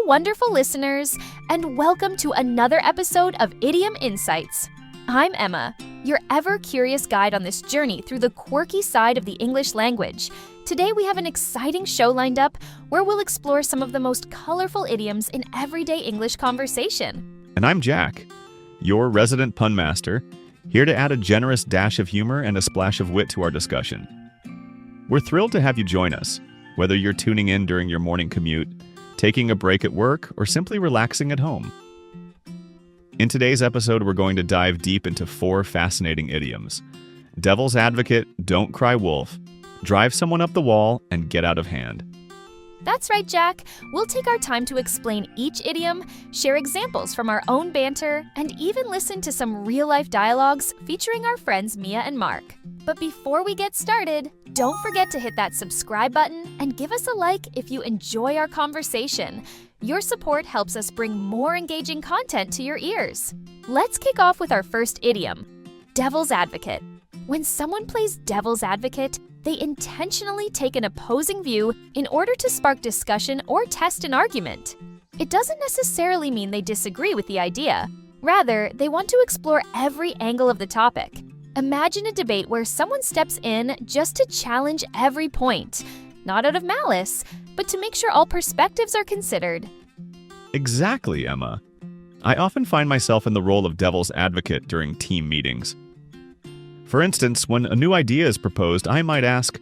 wonderful listeners, and welcome to another episode of Idiom Insights. I'm Emma, your ever-curious guide on this journey through the quirky side of the English language. Today we have an exciting show lined up where we'll explore some of the most colorful idioms in everyday English conversation. And I'm Jack, your resident pun master, here to add a generous dash of humor and a splash of wit to our discussion. We're thrilled to have you join us, whether you're tuning in during your morning commute, taking a break at work, or simply relaxing at home. In today's episode, we're going to dive deep into 4 fascinating idioms. Devil's advocate, don't cry wolf, drive someone up the wall, and get out of hand. That's right, Jack. We'll take our time to explain each idiom, share examples from our own banter, and even listen to some real-life dialogues featuring our friends Mia and Mark. But before we get started, don't forget to hit that subscribe button and give us a like if you enjoy our conversation. Your support helps us bring more engaging content to your ears. Let's kick off with our first idiom, devil's advocate. When someone plays devil's advocate, they intentionally take an opposing view in order to spark discussion or test an argument. It doesn't necessarily mean they disagree with the idea. Rather, they want to explore every angle of the topic. Imagine a debate where someone steps in just to challenge every point, not out of malice, but to make sure all perspectives are considered. Exactly, Emma. I often find myself in the role of devil's advocate during team meetings. For instance, when a new idea is proposed, I might ask,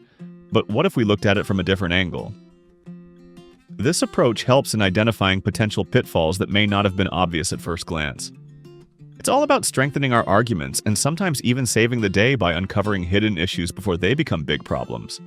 but what if we looked at it from a different angle? This approach helps in identifying potential pitfalls that may not have been obvious at first glance. It's all about strengthening our arguments and sometimes even saving the day by uncovering hidden issues before they become big problems.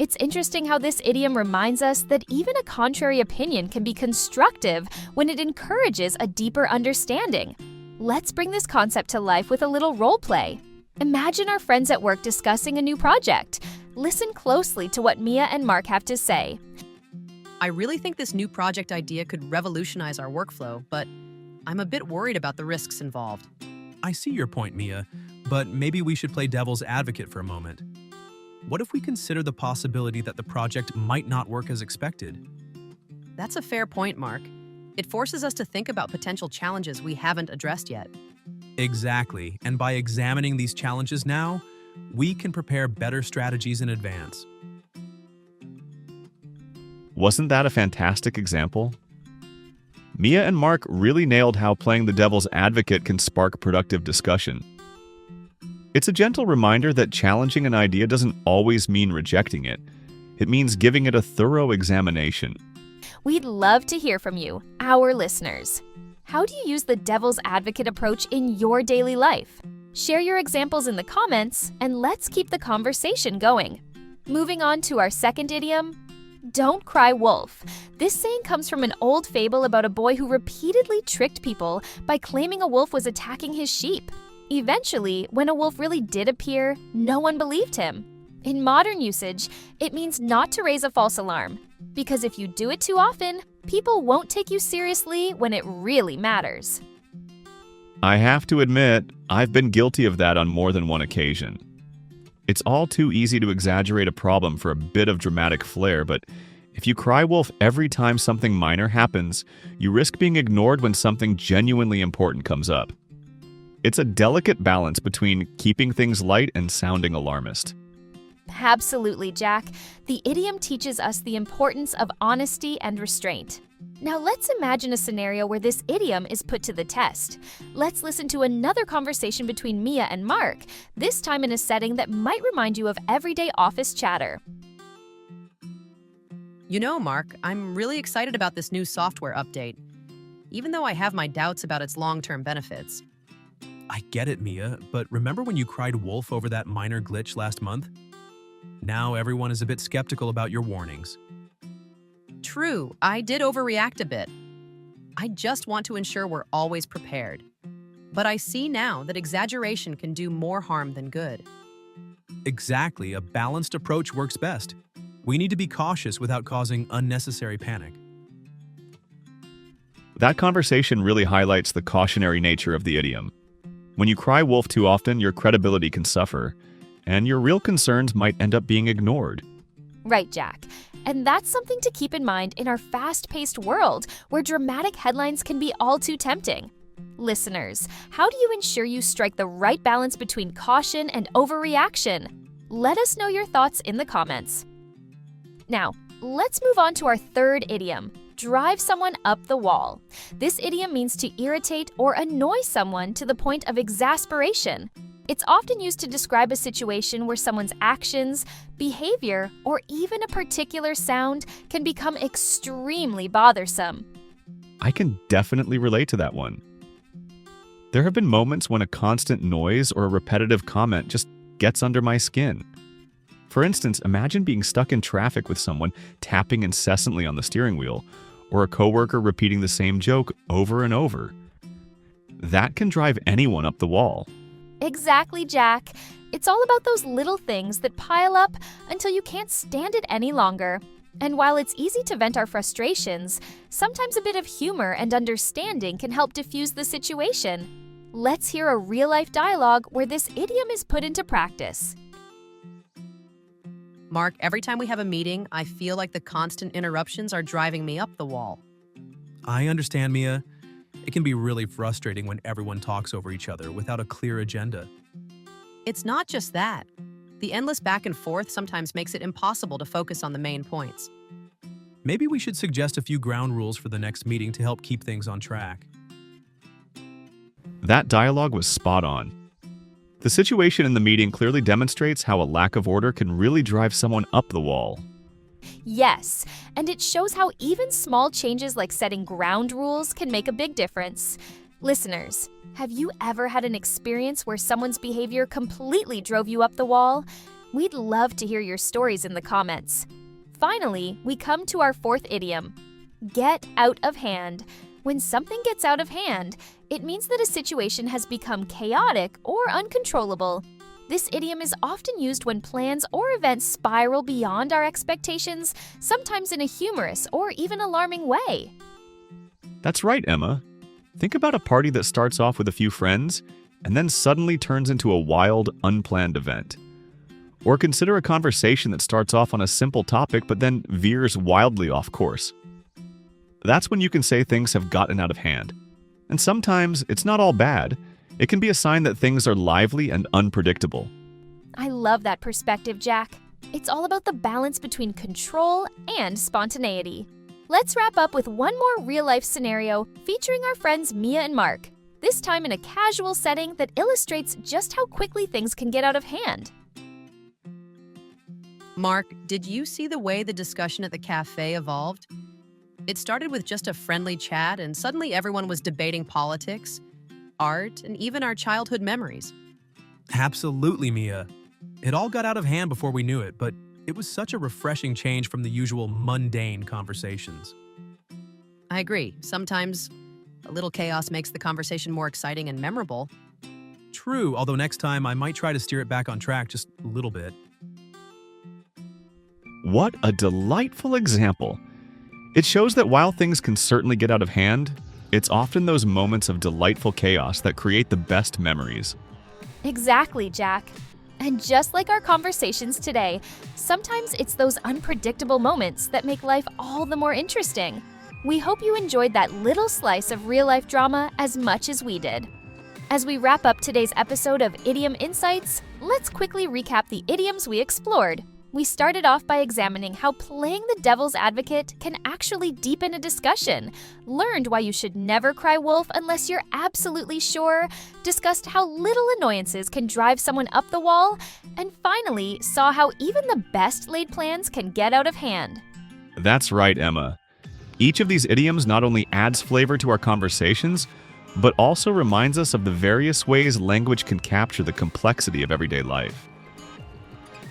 It's interesting how this idiom reminds us that even a contrary opinion can be constructive when it encourages a deeper understanding. Let's bring this concept to life with a little role play. Imagine our friends at work discussing a new project. Listen closely to what Mia and Mark have to say. I really think this new project idea could revolutionize our workflow, but I'm a bit worried about the risks involved. I see your point, Mia, but maybe we should play devil's advocate for a moment. What if we consider the possibility that the project might not work as expected? That's a fair point, Mark. It forces us to think about potential challenges we haven't addressed yet. Exactly, and by examining these challenges now, we can prepare better strategies in advance. Wasn't that a fantastic example? Mia and Mark really nailed how playing the devil's advocate can spark productive discussion. It's a gentle reminder that challenging an idea doesn't always mean rejecting it. It means giving it a thorough examination. We'd love to hear from you, our listeners. How do you use the devil's advocate approach in your daily life? Share your examples in the comments, and let's keep the conversation going. Moving on to our second idiom, don't cry wolf. This saying comes from an old fable about a boy who repeatedly tricked people by claiming a wolf was attacking his sheep. Eventually, when a wolf really did appear, no one believed him. In modern usage, it means not to raise a false alarm, because if you do it too often, people won't take you seriously when it really matters. I have to admit, I've been guilty of that on more than one occasion. It's all too easy to exaggerate a problem for a bit of dramatic flair, but if you cry wolf every time something minor happens, you risk being ignored when something genuinely important comes up. It's a delicate balance between keeping things light and sounding alarmist. Absolutely, Jack. The idiom teaches us the importance of honesty and restraint. Now let's imagine a scenario where this idiom is put to the test. Let's listen to another conversation between Mia and Mark, this time in a setting that might remind you of everyday office chatter. You know, Mark, I'm really excited about this new software update, even though I have my doubts about its long-term benefits. I get it, Mia, but remember when you cried wolf over that minor glitch last month? Now everyone is a bit skeptical about your warnings. True, I did overreact a bit. I just want to ensure we're always prepared. But I see now that exaggeration can do more harm than good. Exactly, a balanced approach works best. We need to be cautious without causing unnecessary panic. That conversation really highlights the cautionary nature of the idiom. When you cry wolf too often, your credibility can suffer, and your real concerns might end up being ignored. Right, Jack. And that's something to keep in mind in our fast-paced world where dramatic headlines can be all too tempting. Listeners, how do you ensure you strike the right balance between caution and overreaction? Let us know your thoughts in the comments. Now, let's move on to our third idiom, drive someone up the wall. This idiom means to irritate or annoy someone to the point of exasperation. It's often used to describe a situation where someone's actions, behavior, or even a particular sound can become extremely bothersome. I can definitely relate to that one. There have been moments when a constant noise or a repetitive comment just gets under my skin. For instance, imagine being stuck in traffic with someone tapping incessantly on the steering wheel, or a coworker repeating the same joke over and over. That can drive anyone up the wall. Exactly, Jack. It's all about those little things that pile up until you can't stand it any longer. And while it's easy to vent our frustrations, sometimes a bit of humor and understanding can help diffuse the situation. Let's hear a real-life dialogue where this idiom is put into practice. Mark, every time we have a meeting, I feel like the constant interruptions are driving me up the wall. I understand, Mia. It can be really frustrating when everyone talks over each other without a clear agenda. It's not just that. The endless back and forth sometimes makes it impossible to focus on the main points. Maybe we should suggest a few ground rules for the next meeting to help keep things on track. That dialogue was spot on. The situation in the meeting clearly demonstrates how a lack of order can really drive someone up the wall. Yes, and it shows how even small changes like setting ground rules can make a big difference. Listeners, have you ever had an experience where someone's behavior completely drove you up the wall? We'd love to hear your stories in the comments. Finally, we come to our fourth idiom, get out of hand. When something gets out of hand, it means that a situation has become chaotic or uncontrollable. This idiom is often used when plans or events spiral beyond our expectations, sometimes in a humorous or even alarming way. That's right, Emma. Think about a party that starts off with a few friends and then suddenly turns into a wild, unplanned event. Or consider a conversation that starts off on a simple topic but then veers wildly off course. That's when you can say things have gotten out of hand. And sometimes it's not all bad. It can be a sign that things are lively and unpredictable. I love that perspective, Jack. It's all about the balance between control and spontaneity. Let's wrap up with one more real-life scenario featuring our friends Mia and Mark, this time in a casual setting that illustrates just how quickly things can get out of hand. Mark, did you see the way the discussion at the cafe evolved? It started with just a friendly chat, and suddenly everyone was debating politics, art, and even our childhood memories. Absolutely, Mia. It all got out of hand before we knew it, but it was such a refreshing change from the usual mundane conversations. I agree. Sometimes a little chaos makes the conversation more exciting and memorable. True, although next time I might try to steer it back on track just a little bit. What a delightful example! It shows that while things can certainly get out of hand, it's often those moments of delightful chaos that create the best memories. Exactly, Jack. And just like our conversations today, sometimes it's those unpredictable moments that make life all the more interesting. We hope you enjoyed that little slice of real-life drama as much as we did. As we wrap up today's episode of Idiom Insights, let's quickly recap the idioms we explored. We started off by examining how playing the devil's advocate can actually deepen a discussion, learned why you should never cry wolf unless you're absolutely sure, discussed how little annoyances can drive someone up the wall, and finally saw how even the best laid plans can get out of hand. That's right, Emma. Each of these idioms not only adds flavor to our conversations, but also reminds us of the various ways language can capture the complexity of everyday life.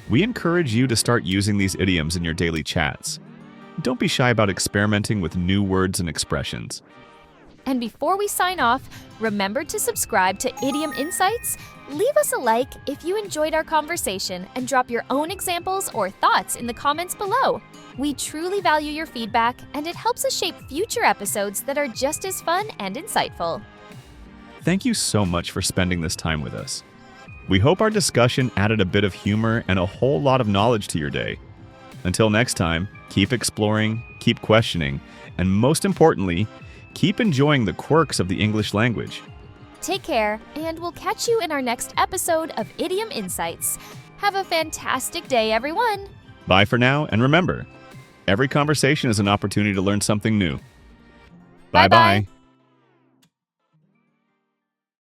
We encourage you to start using these idioms in your daily chats. Don't be shy about experimenting with new words and expressions. And before we sign off, remember to subscribe to Idiom Insights. Leave us a like if you enjoyed our conversation and drop your own examples or thoughts in the comments below. We truly value your feedback, and it helps us shape future episodes that are just as fun and insightful. Thank you so much for spending this time with us. We hope our discussion added a bit of humor and a whole lot of knowledge to your day. Until next time, keep exploring, keep questioning, and most importantly, keep enjoying the quirks of the English language. Take care, and we'll catch you in our next episode of Idiom Insights. Have a fantastic day, everyone! Bye for now, and remember, every conversation is an opportunity to learn something new. Bye-bye. Bye-bye.